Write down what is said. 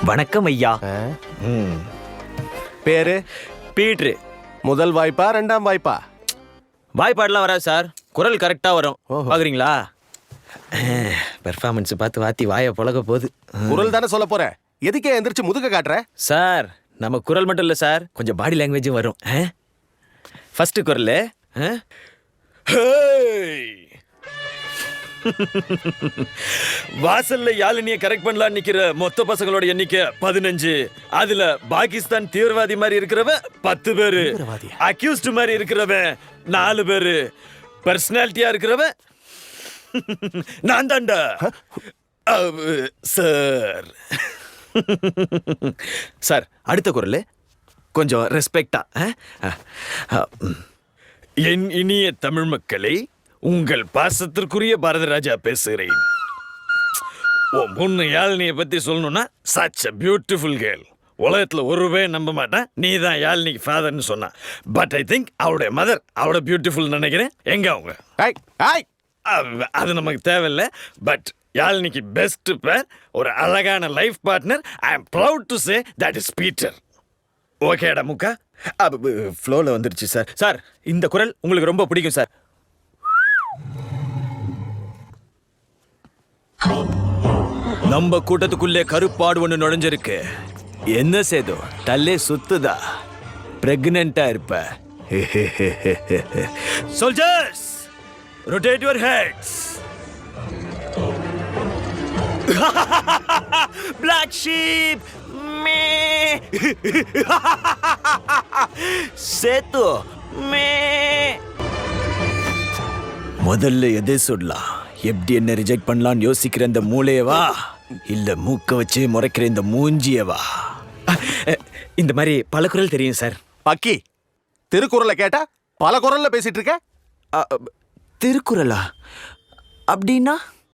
வணக்கம் ஐயா. பேரு பீட்ரு. முதல் வாய்ப்பா ரெண்டாம் வாய்ப்பா? வாய்ப்பாடெல்லாம் வராது சார், குரல் கரெக்டா வரும். ஓஹோ. பாக்குறீங்களா? பெர்ஃபார்மன்ஸ் பார்த்து வாத்தி வாயை புழக போகுது. குரல் தானே சொல்ல போற, எதுக்கே எந்திரிச்சு முதுக காட்டுற? சார் நம்ம குரல் மட்டும் இல்ல சார், கொஞ்சம் பாடி லாங்குவேஜும் வரும். ஃபர்ஸ்ட் குரல் வாசல்ல யாழினிய கரெக்ட் பண்ணலாம் நிக்கிற மொத்த பசங்களோட எண்ணிக்கை 15. அதுல பாகிஸ்தான் தீவிரவாதி மாதிரி இருக்கிறவன் 10 பேரு, அக்யூஸ்ட் மாதிரி இருக்கிறவன் 4 பேரு, பர்சனாலிட்டியா இருக்கிறவன் நான் தான்டா சார். சார் அடுத்த குரல் கொஞ்சம் ரெஸ்பெக்டா. என் இனிய தமிழ் மக்களை, உங்கள் பாசத்திற்குரிய பாரதராஜா பேசுகிறேன். முன்ன யாழினியை பத்தி சொல்லணும்னா such a beautiful girl. உலகத்துல ஒருவே நம்ப மாட்டேன் நீ தான் யாழினிக்கு ஃபாதர்னு சொன்னா. பட் ஐ திங்க் அவளுடைய மதர் அவளை பியூட்டிஃபுல் நினைக்கிறேன். எங்க அவங்க? அது நமக்கு தேவையில்லை. பட் யாழினிக்கு பெஸ்ட் பேர், ஒரு அழகான life partner. I am proud to say that is Peter. ஓகேடா முக்கா? ஃப்ளோவில் வந்துருச்சு சார். சார் இந்த குரல் உங்களுக்கு ரொம்ப பிடிக்கும் சார். நம்ம கூட்டத்துக்குள்ளே கருப்பாடு ஒன்று நுழைஞ்சிருக்கு. என்ன சேதோ தல்லே சுத்துதா? பிரெக்னண்டா இருப்ப. Soldiers rotate your heads. Black sheep. Me. சேத்து me. முதல்ல எதை சொல்லலாம்? எப்படி என்ன ரிஜெக்ட் பண்ணலாம்னு யோசிக்கிற இந்த மூளையவா, இல்ல மூக்க வச்சு முறைக்கிற இந்த மூஞ்சியவா? இந்த மாதிரி பல குரல் தெரியும் சார். பக்கி, திருக்குறளை கேட்டா பல குரல்ல பேசிட்டு இருக்க. திருக்குறளா? அப்படின்னா